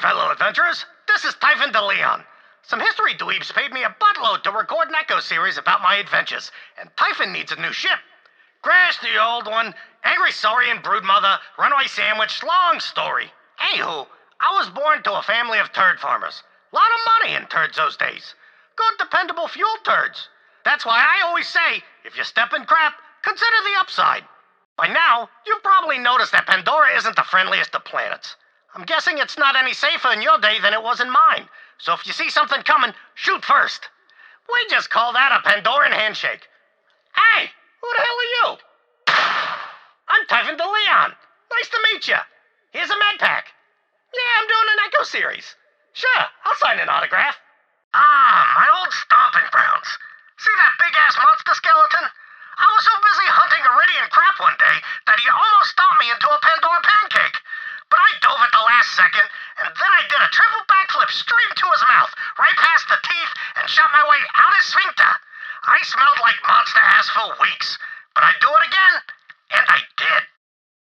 fellow adventurers. This is Typhon DeLeon. Some history dweebs paid me a buttload to record an echo series about my adventures, and Typhon needs a new ship. Crash the old one, angry saurian broodmother, runaway sandwich, long story. Anywho, I was born to a family of turd farmers. Lot of money in turds those days. Good dependable fuel turds. That's why I always say, if you step in crap, consider the upside. By now, you've probably noticed that Pandora isn't the friendliest of planets. I'm guessing it's not any safer in your day than it was in mine, so if you see something coming, shoot first. We just call that a Pandoran handshake. Hey, who the hell are you? I'm Typhon DeLeon. Nice to meet you. Here's a med pack. Yeah, I'm doing an echo series. Sure, I'll sign an autograph. Ah, my old stomping grounds. See that big-ass monster skeleton? I was so busy hunting Iridian crap one day that he almost stomped me into a Pandora pancake. But I dove at the last second, and then I did a triple backflip straight into his mouth, right past the teeth, and shot my way out his sphincter. I smelled like monster ass for weeks, but I'd do it again, and I did.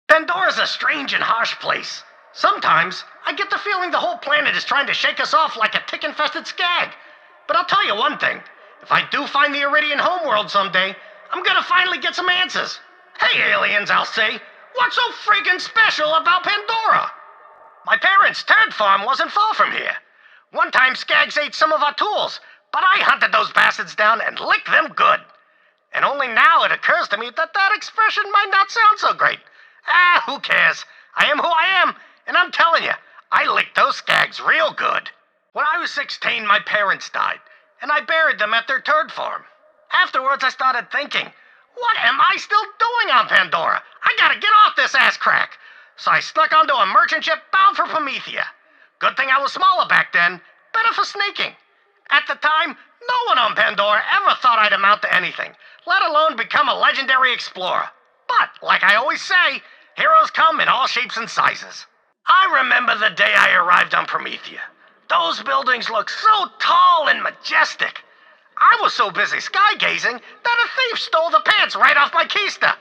Pandora's a strange and harsh place. Sometimes, I get the feeling the whole planet is trying to shake us off like a tick-infested skag. But I'll tell you one thing. If I do find the Iridian homeworld someday, I'm gonna finally get some answers. Hey, aliens, I'll say. What's so freaking special about Pandora? My parents' turd farm wasn't far from here. One time, skags ate some of our tools, but I hunted those bastards down and licked them good. And only now it occurs to me that that expression might not sound so great. Ah, who cares? I am who I am. And I'm telling you, I licked those skags real good. When I was 16, my parents died, and I buried them at their turd farm. Afterwards, I started thinking, what am I still doing on Pandora? I gotta get off this ass crack. So I snuck onto a merchant ship bound for Promethea. Good thing I was smaller back then, better for sneaking. At the time, no one on Pandora ever thought I'd amount to anything, let alone become a legendary explorer. But, like I always say, heroes come in all shapes and sizes. I remember the day I arrived on Promethea. Those buildings looked so tall and majestic. I was so busy sky-gazing that a thief stole the pants right off my keister.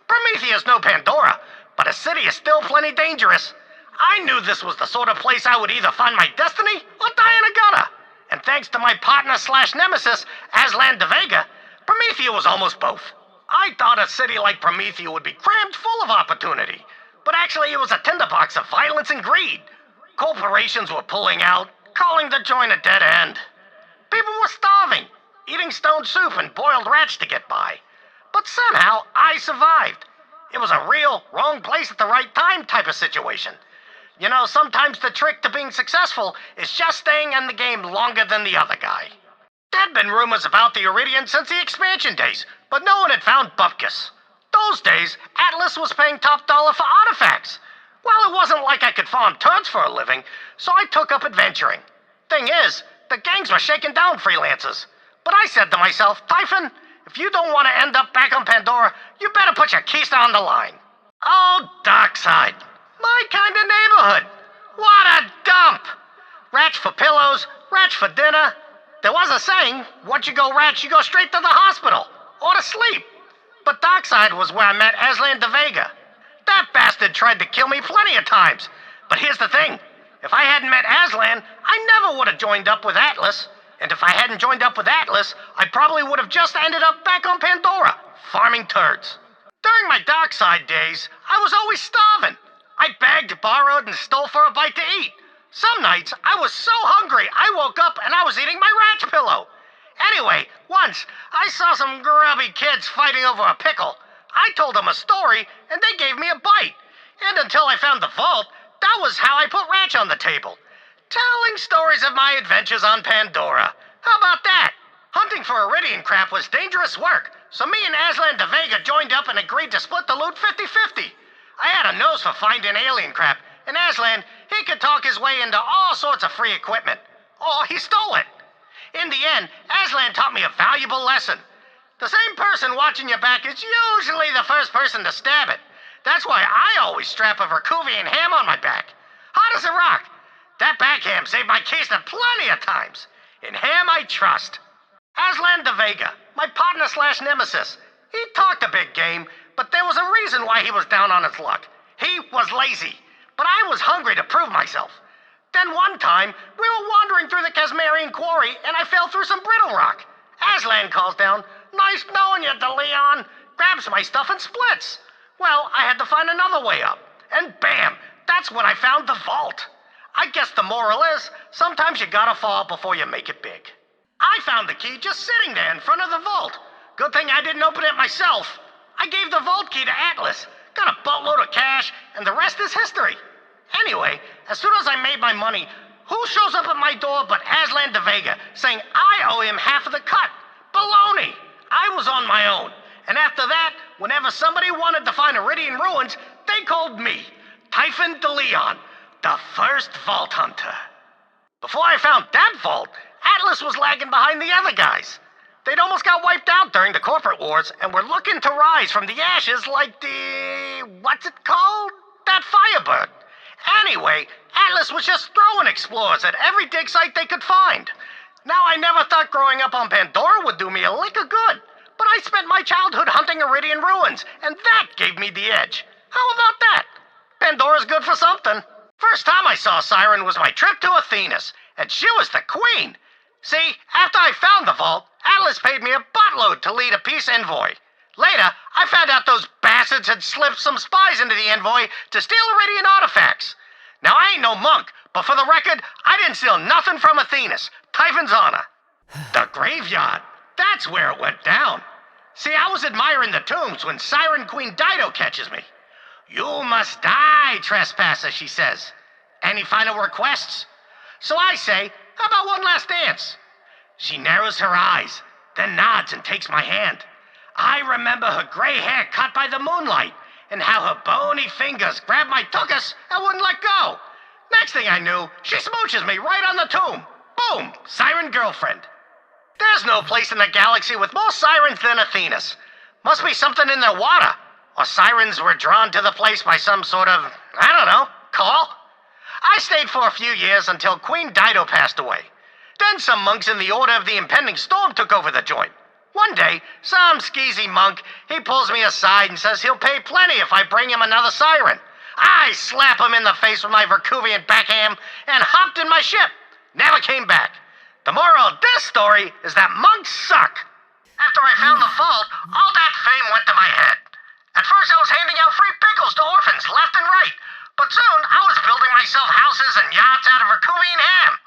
Promethea's no Pandora, but a city is still plenty dangerous. I knew this was the sort of place I would either find my destiny or die in a gutter. And thanks to my partner/nemesis, Aslan de Vega, Promethea was almost both. I thought a city like Promethea would be crammed full of opportunity. But actually, it was a tinderbox of violence and greed. Corporations were pulling out, calling the joint a dead end. People were starving, eating stone soup and boiled rats to get by. But somehow, I survived. It was a real wrong place at the right time type of situation. You know, sometimes the trick to being successful is just staying in the game longer than the other guy. There'd been rumors about the Iridian since the expansion days, but no one had found Bupkis. Those days, Atlas was paying top dollar for artifacts. Well, it wasn't like I could farm turds for a living, so I took up adventuring. Thing is, the gangs were shaking down freelancers. But I said to myself, Typhon, if you don't want to end up back on Pandora, you better put your keister on the line. Oh, Dockside. My kind of neighborhood. What a dump! Rats for pillows, rats for dinner. There was a saying, once you go rats, you go straight to the hospital. Or to sleep. But Dockside was where I met Aslan de Vega. That bastard tried to kill me plenty of times. But here's the thing. If I hadn't met Aslan, I never would have joined up with Atlas. And if I hadn't joined up with Atlas, I probably would have just ended up back on Pandora, farming turds. During my Dockside days, I was always starving. I begged, borrowed, and stole for a bite to eat. Some nights, I was so hungry, I woke up and I was eating my rat's pillow. Anyway, once, I saw some grubby kids fighting over a pickle. I told them a story, and they gave me a bite. And until I found the vault, that was how I put ranch on the table. Telling stories of my adventures on Pandora. How about that? Hunting for Iridian crap was dangerous work, so me and Aslan de Vega joined up and agreed to split the loot 50-50. I had a nose for finding alien crap, and Aslan, he could talk his way into all sorts of free equipment. Or he stole it. In the end, Aslan taught me a valuable lesson. The same person watching your back is usually the first person to stab it. That's why I always strap a Verkuvian ham on my back. Hot as a rock. That back ham saved my keister plenty of times. In ham I trust. Aslan de Vega, my partner/nemesis. He talked a big game, but there was a reason why he was down on his luck. He was lazy, but I was hungry to prove myself. Then one time, we were wandering through the Casmarian quarry, and I fell through some brittle rock. Aslan calls down, "Nice knowing you, DeLeon," grabs my stuff and splits. Well, I had to find another way up. And bam, that's when I found the vault. I guess the moral is, sometimes you gotta fall before you make it big. I found the key just sitting there in front of the vault. Good thing I didn't open it myself. I gave the vault key to Atlas, got a boatload of cash, and the rest is history. Anyway, as soon as I made my money, who shows up at my door but Aslan de Vega, saying I owe him half of the cut? Baloney! I was on my own. And after that, whenever somebody wanted to find Meridian Ruins, they called me, Typhon DeLeon, the first vault hunter. Before I found that vault, Atlas was lagging behind the other guys. They'd almost got wiped out during the corporate wars and were looking to rise from the ashes like what's it called? That Firebird. Anyway, Atlas was just throwing explorers at every dig site they could find. Now, I never thought growing up on Pandora would do me a lick of good, but I spent my childhood hunting Meridian Ruins, and that gave me the edge. How about that? Pandora's good for something. First time I saw Siren was my trip to Athenas, and she was the queen. See, after I found the vault, Atlas paid me a buttload to lead a peace envoy. Later, I found out those bastards had slipped some spies into the envoy to steal Iridian artifacts. Now, I ain't no monk, but for the record, I didn't steal nothing from Athenas. Typhon's honor. The graveyard. That's where it went down. See, I was admiring the tombs when Siren Queen Dido catches me. "You must die, trespasser," she says. "Any final requests?" So I say, "How about one last dance?" She narrows her eyes, then nods and takes my hand. I remember her gray hair cut by the moonlight, and how her bony fingers grabbed my tuchus and wouldn't let go. Next thing I knew, she smooches me right on the tomb. Boom! Siren girlfriend. There's no place in the galaxy with more sirens than Athenas. Must be something in their water. Or sirens were drawn to the place by some sort of, I don't know, call? I stayed for a few years until Queen Dido passed away. Then some monks in the Order of the Impending Storm took over the joint. One day, some skeezy monk, he pulls me aside and says he'll pay plenty if I bring him another siren. I slap him in the face with my Verkuvian backhand and hopped in my ship. Never came back. The moral of this story is that monks suck. After I found the vault, all that fame went to my head. At first I was handing out free pickles to orphans left and right, but soon I was building myself houses and yachts out of Verkuvian ham.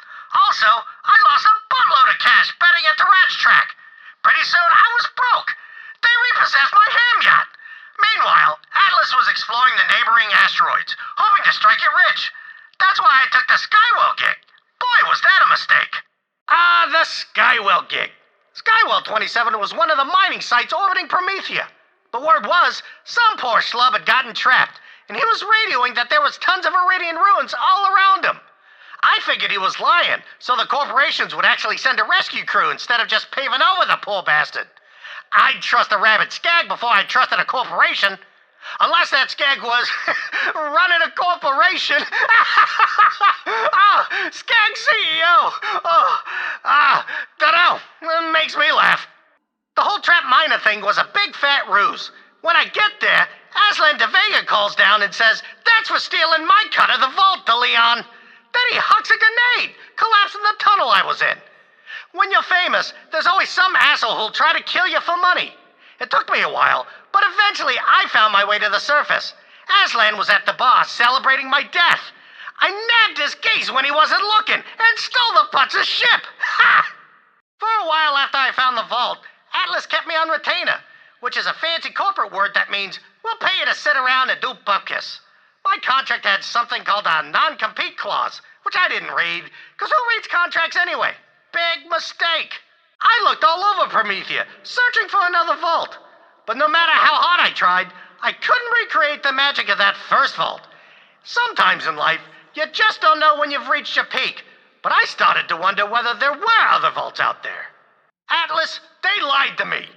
Also, I lost a buttload of cash betting at the Rat's Track. Pretty soon I was broke. They repossessed my ham yacht. Meanwhile, Atlas was exploring the neighboring asteroids, hoping to strike it rich. That's why I took the Skywell gig. Boy, was that a mistake. The Skywell gig. Skywell 27 was one of the mining sites orbiting Promethea. The word was, some poor schlub had gotten trapped, and he was radioing that there was tons of Meridian ruins all around him. I figured he was lying, so the corporations would actually send a rescue crew instead of just paving over the poor bastard. I'd trust a rabid skag before I trusted a corporation. Unless that skag was running a corporation. Skag CEO. Dunno. It makes me laugh. The whole trap miner thing was a big fat ruse. When I get there, Aslan de Vega calls down and says, "That's for stealing my cut of the vault, DeLeon." Then he hucks a grenade, collapsing the tunnel I was in. When you're famous, there's always some asshole who'll try to kill you for money. It took me a while, but eventually I found my way to the surface. Aslan was at the bar celebrating my death. I nabbed his geese when he wasn't looking and stole the putz's ship. Ha! For a while after I found the vault, Atlas kept me on retainer, which is a fancy corporate word that means we'll pay you to sit around and do bupkis. My contract had something called a non-compete clause, which I didn't read, because who reads contracts anyway? Big mistake. I looked all over Promethea, searching for another vault. But no matter how hard I tried, I couldn't recreate the magic of that first vault. Sometimes in life, you just don't know when you've reached your peak. But I started to wonder whether there were other vaults out there. Atlas, they lied to me.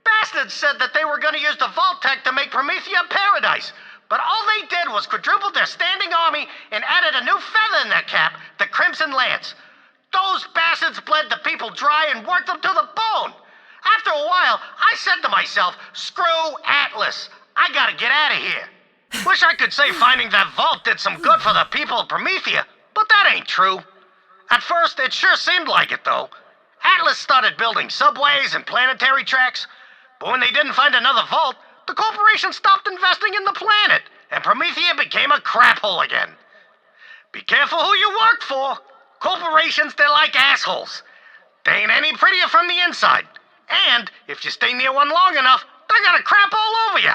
Bastards said that they were going to use the vault tech to make Promethea a paradise. But all they did was quadruple their standing army and added a new feather in their cap, the Crimson Lance. Those bastards bled the people dry and worked them to the bone. After a while, I said to myself, screw Atlas. I gotta get out of here. Wish I could say finding that vault did some good for the people of Promethea, but that ain't true. At first, it sure seemed like it, though. Atlas started building subways and planetary tracks, but when they didn't find another vault, the corporation stopped investing in the planet, and Promethea became a crap hole again. Be careful who you work for. Corporations, they're like assholes. They ain't any prettier from the inside. And if you stay near one long enough, they're gonna crap all over you.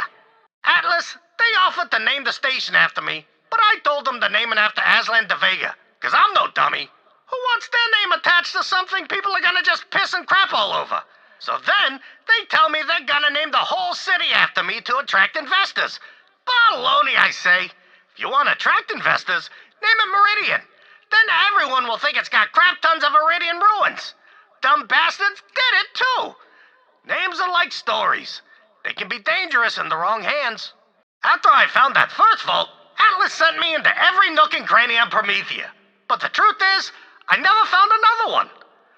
Atlas, they offered to name the station after me, but I told them to name it after Aslan de Vega, 'cause I'm no dummy. Who wants their name attached to something people are gonna just piss and crap all over? So then, they tell me they're gonna name the whole city after me to attract investors. Baloney, I say. If you want to attract investors, name it Meridian. Then everyone will think it's got crap tons of Meridian ruins. Dumb bastards did it too. Names are like stories. They can be dangerous in the wrong hands. After I found that first vault, Atlas sent me into every nook and cranny on Promethea. But the truth is, I never found another one.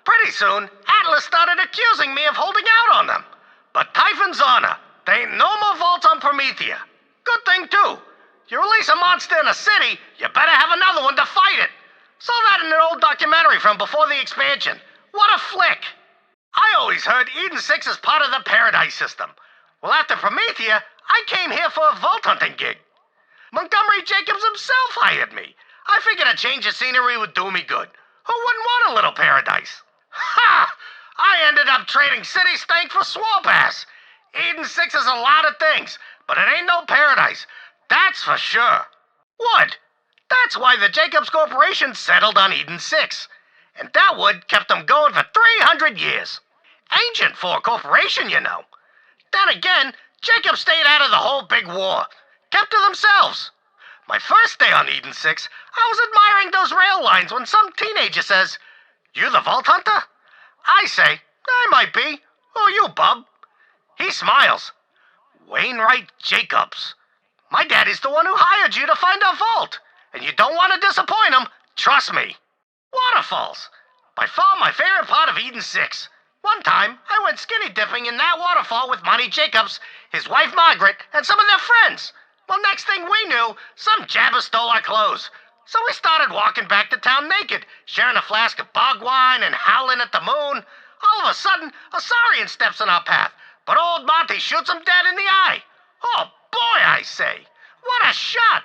Pretty soon, Atlas started accusing me of holding out on them. But Typhon's honor, there ain't no more vaults on Promethea. Good thing, too. You release a monster in a city, you better have another one to fight it. Saw that in an old documentary from before the expansion. What a flick. I always heard Eden 6 is part of the Paradise system. Well, after Promethea, I came here for a vault hunting gig. Montgomery Jakobs himself hired me. I figured a change of scenery would do me good. Who wouldn't want a little paradise? Ha! I ended up trading city stank for swamp ass. Eden 6 is a lot of things, but it ain't no paradise. That's for sure. Wood. That's why the Jakobs Corporation settled on Eden 6. And that wood kept them going for 300 years. Ancient for a corporation, you know. Then again, Jakobs stayed out of the whole big war. Kept to themselves. My first day on Eden 6, I was admiring those rail lines when some teenager says, "You the Vault Hunter?" I say, "I might be. Who are you, bub?" He smiles. "Wainwright Jakobs. My daddy's the one who hired you to find our vault. And you don't want to disappoint him, trust me." Waterfalls. By far my favorite part of Eden 6. One time, I went skinny dipping in that waterfall with Monty Jakobs, his wife Margaret, and some of their friends. Well, next thing we knew, some jabber stole our clothes. So we started walking back to town naked, sharing a flask of bog wine and howling at the moon. All of a sudden, a Saurian steps in our path, but old Monty shoots him dead in the eye. Oh boy, I say. What a shot!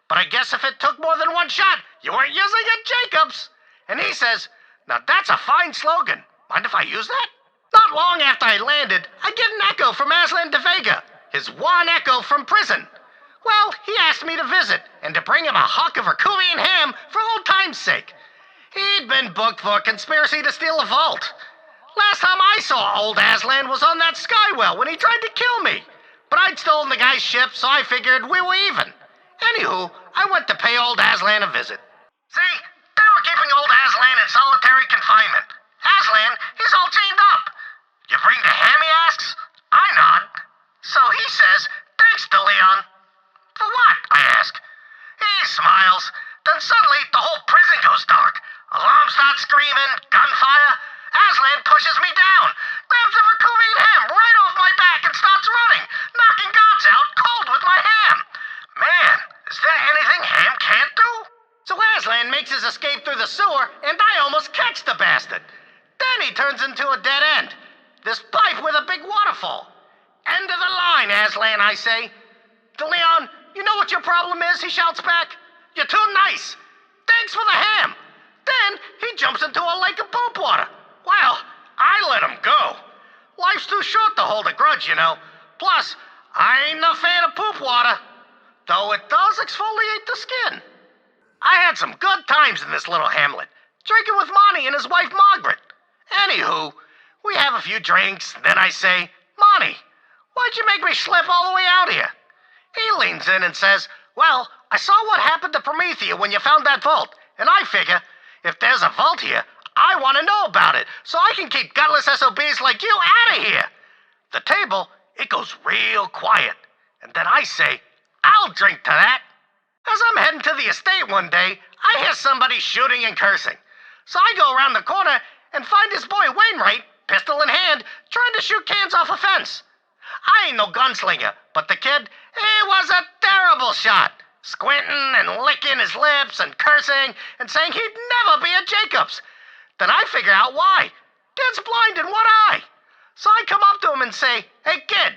But I guess if it took more than one shot, you weren't using it, Jakobs. And he says, "Now that's a fine slogan. Mind if I use that?" Not long after I landed, I get an echo from Aslan de Vega, his one echo from prison. Well, he asked me to visit, and to bring him a hock of Herculean ham for old time's sake. He'd been booked for a conspiracy to steal a vault. Last time I saw old Aslan was on that skywell when he tried to kill me. But I'd stolen the guy's ship, so I figured we were even. Anywho, I went to pay old Aslan a visit. See, they were keeping old Aslan in solitary confinement. Aslan, he's all chained up. "You bring the ham," he asks. I nod. So he says, "Thanks, DeLeon." "For what?" I ask. He smiles. Then suddenly the whole prison goes dark. Alarm starts screaming, gunfire. Aslan pushes me down, grabs a Herculean ham right off my back and starts running, knocking guards out cold with my ham. Man, is there anything ham can't do? So Aslan makes his escape through the sewer, and I almost catch the bastard. Then he turns into a dead end. This pipe with a big waterfall. "End of the line, Aslan," I say. "DeLeon, you know what your problem is?" he shouts back. "You're too nice. Thanks for the ham." Then he jumps into a lake of poop water. Well, I let him go. Life's too short to hold a grudge, you know. Plus, I ain't no fan of poop water. Though it does exfoliate the skin. I had some good times in this little hamlet, drinking with Monty and his wife Margaret. Anywho, we have a few drinks, then I say, "Monty, why'd you make me schlep all the way out here?" He leans in and says, "Well, I saw what happened to Promethea when you found that vault, and I figure, if there's a vault here, I want to know about it, so I can keep gutless SOBs like you out of here." The table, it goes real quiet, and then I say, "I'll drink to that." As I'm heading to the estate one day, I hear somebody shooting and cursing. So I go around the corner and find his boy Wainwright, pistol in hand, trying to shoot cans off a fence. I ain't no gunslinger, but the kid, he was a terrible shot. squinting and licking his lips and cursing and saying he'd never be at Jakobs. Then I figure out why. Kid's blind in one eye. So I come up to him and say, "Hey kid,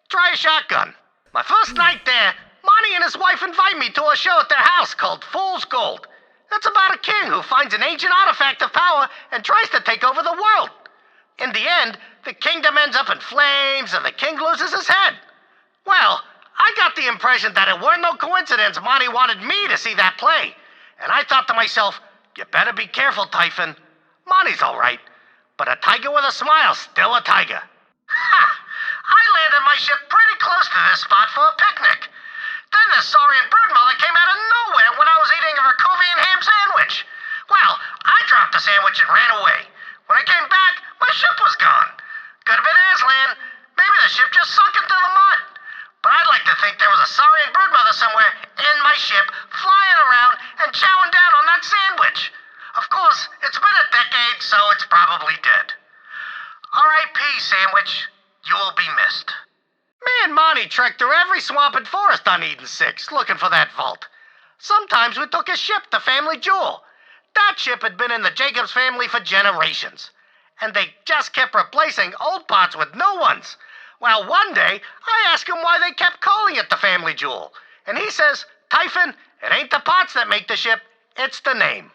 try a shotgun." My first night there, Monty and his wife invite me to a show at their house called Fool's Gold. It's about a king who finds an ancient artifact of power and tries to take over the world. In the end, the kingdom ends up in flames and the king loses his head. Well, I got the impression that it weren't no coincidence Monty wanted me to see that play. And I thought to myself, you better be careful, Typhon. Monty's all right, but a tiger with a smile's still a tiger. Ha! I landed my ship pretty close to this spot for a picnic. Then this saurian broodmother came out of nowhere when I was eating a Rakovian ham sandwich. Well, I dropped the sandwich and ran away. When I came back, my ship was gone. Could have been Aslan. Maybe the ship just sunk into the mud. But I'd like to think there was a saurian broodmother somewhere in my ship, flying around and chowing down on that sandwich. Of course, it's been a decade, so it's probably dead. R.I.P. Sandwich. You will be missed. Me and Monty trekked through every swamp and forest on Eden 6, looking for that vault. Sometimes we took a ship, the family jewel. That ship had been in the Jakobs family for generations. And they just kept replacing old parts with new ones. Well, one day, I asked him why they kept calling it the family jewel. And he says, "Typhon, it ain't the parts that make the ship, it's the name."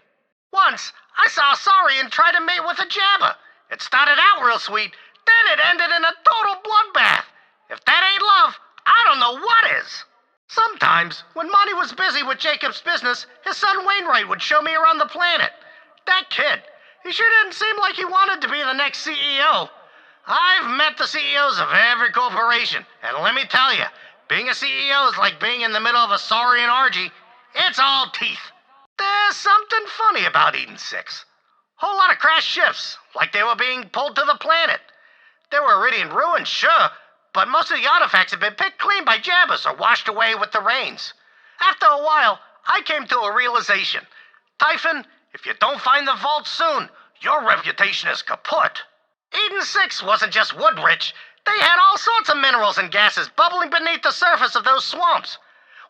Once, I saw a saurian try to mate with a jabber. It started out real sweet, then it ended in a total bloodbath. If that ain't love, I don't know what is. Sometimes, when Monty was busy with Jakobs' business, his son Wainwright would show me around the planet. That kid, he sure didn't seem like he wanted to be the next CEO. I've met the CEOs of every corporation, and let me tell you, being a CEO is like being in the middle of a saurian orgy. It's all teeth. There's something funny about Eden 6. Whole lot of crashed ships, like they were being pulled to the planet. There were Meridian ruins, sure, but most of the artifacts had been picked clean by jabbers or washed away with the rains. After a while, I came to a realization. Typhon, if you don't find the vault soon, your reputation is kaput. Eden 6 wasn't just wood rich. They had all sorts of minerals and gases bubbling beneath the surface of those swamps.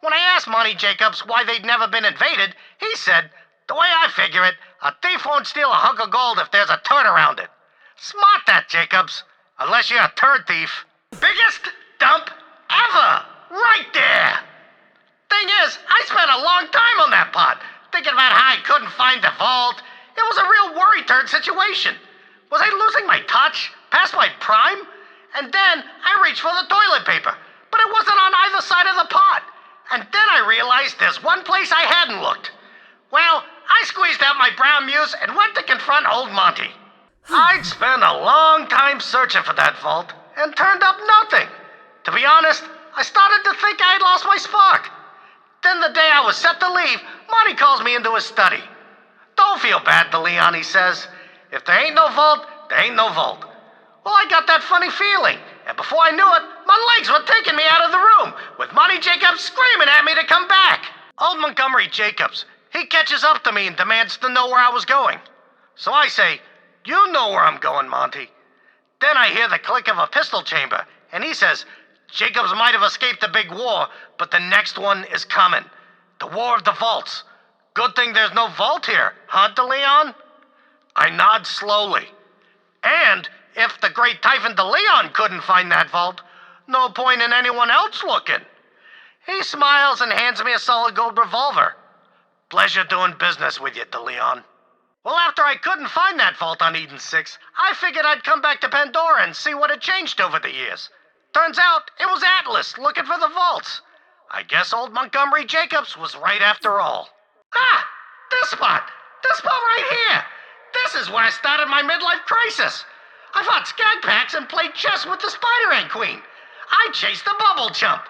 When I asked Monty Jakobs why they'd never been invaded, he said, "The way I figure it, a thief won't steal a hunk of gold if there's a turd around it." Smart that, Jakobs. Unless you're a turd thief. Biggest dump ever! Right there! Thing is, I spent a long time on that pot, thinking about how I couldn't find the vault. It was a real worry turd situation. Was I losing my touch? Past my prime? And then I reached for the toilet paper, but it wasn't on either side of the pot. And then I realized there's one place I hadn't looked. Well, I squeezed out my brown muse and went to confront old Monty. I'd spent a long time searching for that vault and turned up nothing. To be honest, I started to think I had lost my spark. Then the day I was set to leave, Monty calls me into his study. "Don't feel bad, DeLeon," he says. "If there ain't no vault, there ain't no vault." Well, I got that funny feeling, and before I knew it, my legs were taking me out of the room, with Monty Jakobs screaming at me to come back. Old Montgomery Jakobs, he catches up to me and demands to know where I was going. So I say, "You know where I'm going, Monty." Then I hear the click of a pistol chamber, and he says, "Jakobs might have escaped the big war, but the next one is coming. The War of the Vaults. Good thing there's no vault here, huh, DeLeon?" I nod slowly. And if the great Typhon DeLeon couldn't find that vault, no point in anyone else looking. He smiles and hands me a solid gold revolver. "Pleasure doing business with you, DeLeon." Well, after I couldn't find that vault on Eden 6, I figured I'd come back to Pandora and see what had changed over the years. Turns out it was Atlas looking for the vaults. I guess old Montgomery Jakobs was right after all. Ah! This spot right here! This is where I started my midlife crisis. I fought skag packs and played chess with the Spider-Ant Queen. I chased the Bubble Chump.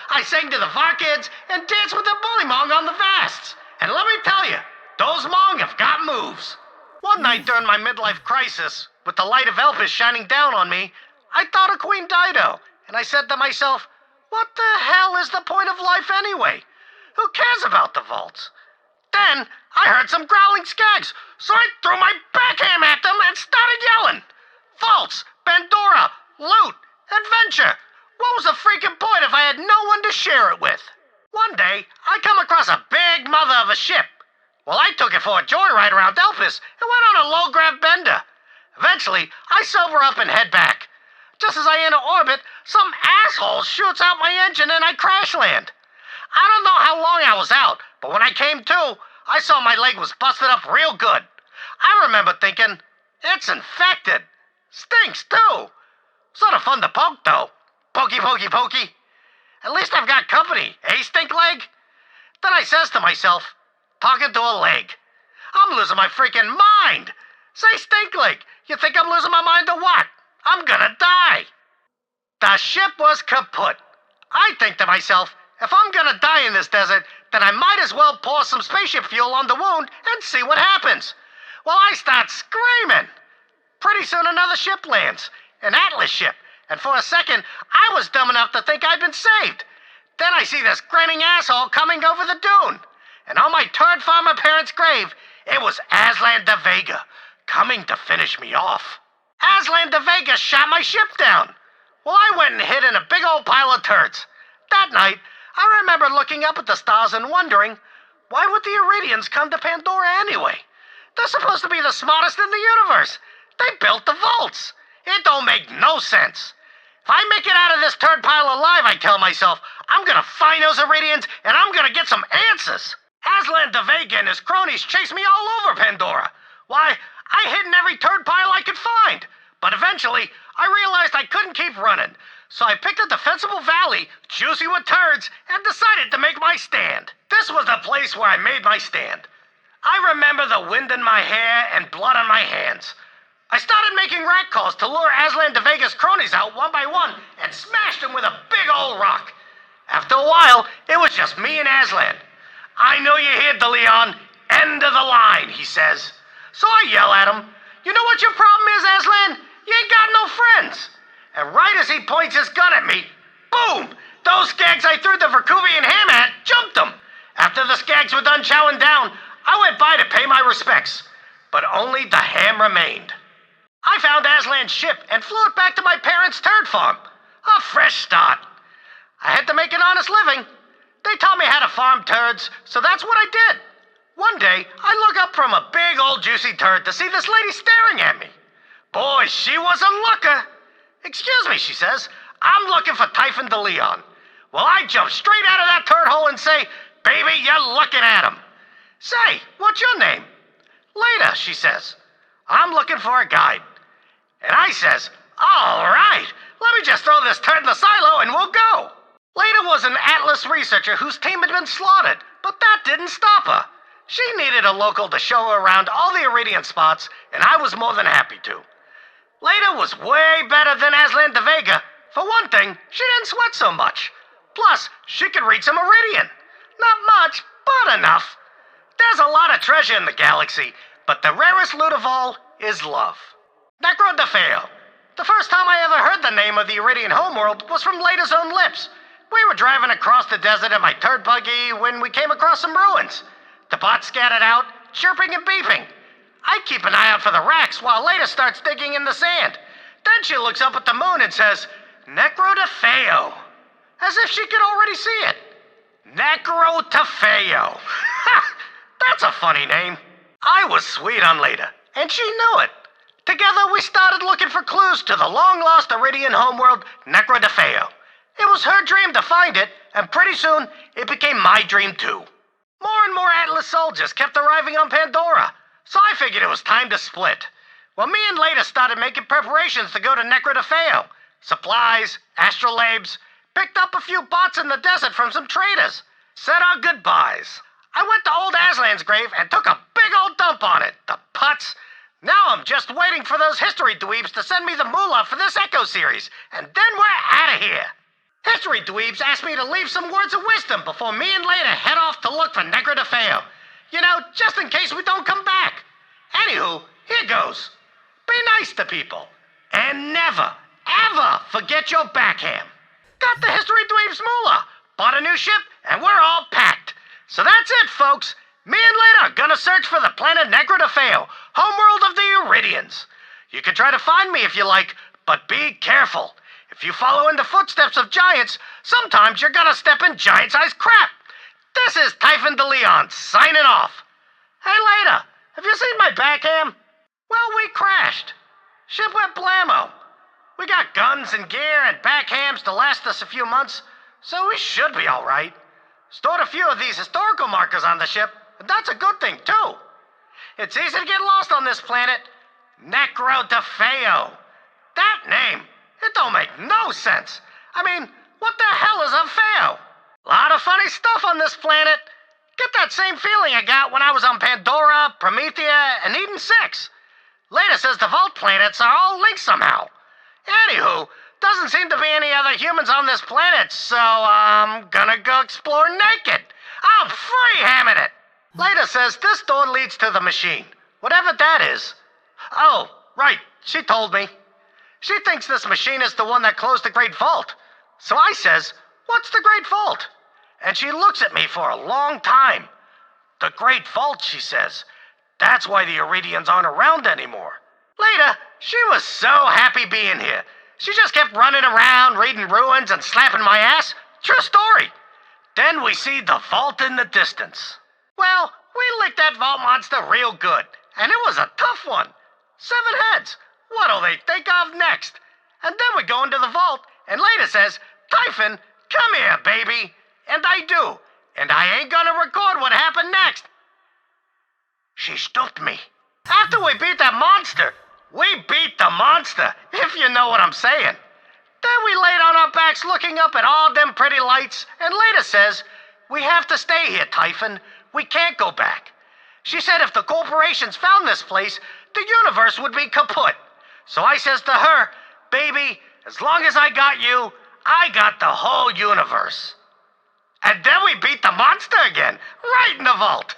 I sang to the Varkids and danced with the Bullymong on the Vasts. And let me tell you, those Mong have got moves. One night during my midlife crisis, with the light of Elpis shining down on me, I thought of Queen Dido, and I said to myself, what the hell is the point of life anyway? Who cares about the vaults? Then I heard some growling skags, so I threw my backhand at them and started yelling. Vaults, Pandora, loot, adventure. What was the freaking point if I had no one to share it with? One day, I come across a big mother of a ship. Well, I took it for a joyride around Delphis and went on a low-grav bender. Eventually, I sober up and head back. Just as I enter orbit, some asshole shoots out my engine and I crash land. I don't know how long I was out, but when I came to, I saw my leg was busted up real good. I remember thinking, it's infected. Stinks, too. Sort of fun to poke, though. Pokey, pokey, pokey. At least I've got company, eh, stink leg? Then I says to myself, talking to a leg, I'm losing my freaking mind. Say, stink leg, you think I'm losing my mind or what? I'm gonna die. The ship was kaput. I think to myself, if I'm gonna die in this desert, then I might as well pour some spaceship fuel on the wound and see what happens. Well, I start screaming. Pretty soon another ship lands, an Atlas ship, and for a second, I was dumb enough to think I'd been saved. Then I see this grinning asshole coming over the dune, and on my turd farmer parents' grave, it was Aslan de Vega, coming to finish me off. Aslan de Vega shot my ship down. Well, I went and hid in a big old pile of turds. That night, I remember looking up at the stars and wondering, why would the Iridians come to Pandora anyway? They're supposed to be the smartest in the universe. They built the vaults. It don't make no sense. If I make it out of this turd pile alive, I tell myself, I'm gonna find those Iridians and I'm gonna get some answers. Aslan de Vega and his cronies chased me all over Pandora. Why, I hid in every turd pile I could find. But eventually, I realized I couldn't keep running. So I picked a defensible valley, juicy with turds, and decided to make my stand. This was the place where I made my stand. I remember the wind in my hair and blood on my hands. I started making rat calls to lure Aslan de Vega's cronies out one by one and smashed them with a big old rock. After a while, it was just me and Aslan. I know you're here, DeLeon. End of the line, he says. So I yell at him, you know what your problem is, Aslan? You ain't got no friends. And right as he points his gun at me, boom! Those skags I threw the Verkuvian ham at jumped them. After the skags were done chowing down, I went by to pay my respects. But only the ham remained. I found Aslan's ship and flew it back to my parents' turd farm. A fresh start. I had to make an honest living. They taught me how to farm turds, so that's what I did. One day, I look up from a big old juicy turd to see this lady staring at me. Boy, she was a looker. Excuse me, she says. I'm looking for Typhon DeLeon. Well, I jump straight out of that turd hole and say, baby, you're looking at him. Say, what's your name? Leda, she says. I'm looking for a guide. And I says, all right, let me just throw this turd in the silo and we'll go. Leda was an Atlas researcher whose team had been slaughtered, but that didn't stop her. She needed a local to show her around all the Iridian spots, and I was more than happy to. Leda was way better than Aslan de Vega. For one thing, she didn't sweat so much. Plus, she could read some Iridian. Not much, but enough. There's a lot of treasure in the galaxy, but the rarest loot of all is love. Necro de Feo. The first time I ever heard the name of the Iridian homeworld was from Leda's own lips. We were driving across the desert in my turd buggy when we came across some ruins. The bot scattered out, chirping and beeping. I keep an eye out for the racks while Leda starts digging in the sand. Then she looks up at the moon and says, Necro de Feo. As if she could already see it. Necro de Feo. Ha! That's a funny name. I was sweet on Leda, and she knew it. Together we started looking for clues to the long-lost Iridian homeworld, Necro de Feo. It was her dream to find it, and pretty soon it became my dream too. More and more Atlas soldiers kept arriving on Pandora, so I figured it was time to split. Well, me and Leda started making preparations to go to Necro de Feo. Supplies, astrolabes, picked up a few bots in the desert from some traders. Said our goodbyes. I went to old Aslan's grave and took a big old dump on it. The putz. Now I'm just waiting for those history dweebs to send me the moolah for this Echo series, and then we're out of here. History dweebs asked me to leave some words of wisdom before me and Leda head off to look for Necro de Feo. You know, just in case we don't come back. Anywho, here goes. Be nice to people. And never, ever forget your backham. Got the History Dweebs moolah. Bought a new ship, and we're all packed. So that's it, folks. Me and Leda are gonna search for the planet Necro de Feo, homeworld of the Iridians. You can try to find me if you like, but be careful. If you follow in the footsteps of giants, sometimes you're gonna step in giant-sized crap. This is Typhon DeLeon signing off. Hey, Leda, have you seen my backham? Well, we crashed. Ship went blammo. We got guns and gear and backhams to last us a few months, so we should be all right. Stored a few of these historical markers on the ship, and that's a good thing, too. It's easy to get lost on this planet. Necro DeFeo. That name, it don't make no sense. I mean, what the hell is a Feo? Lot of funny stuff on this planet. Get that same feeling I got when I was on Pandora, Promethea, and Eden 6. Leda says the Vault planets are all linked somehow. Anywho, doesn't seem to be any other humans on this planet, so I'm gonna go explore naked. I'm free-hamming it. Leda says this door leads to the machine, whatever that is. Oh, right, she told me. She thinks this machine is the one that closed the Great Vault. So I says, what's the Great Vault? And she looks at me for a long time. The Great Vault, she says. That's why the Iridians aren't around anymore. Later, she was so happy being here. She just kept running around, reading ruins and slapping my ass. True story. Then we see the vault in the distance. Well, we licked that vault monster real good, and it was a tough one. 7 heads. What'll they think of next? And then we go into the vault, and Leda says, Typhon, come here, baby. And I do. And I ain't gonna record what happened next. She stooped me. After we beat that monster, we beat the monster, if you know what I'm saying. Then we laid on our backs looking up at all them pretty lights, and Leda says, we have to stay here, Typhon. We can't go back. She said if the corporations found this place, the universe would be kaput. So I says to her, baby, as long as I got you, I got the whole universe. And then we beat the monster again, right in the vault.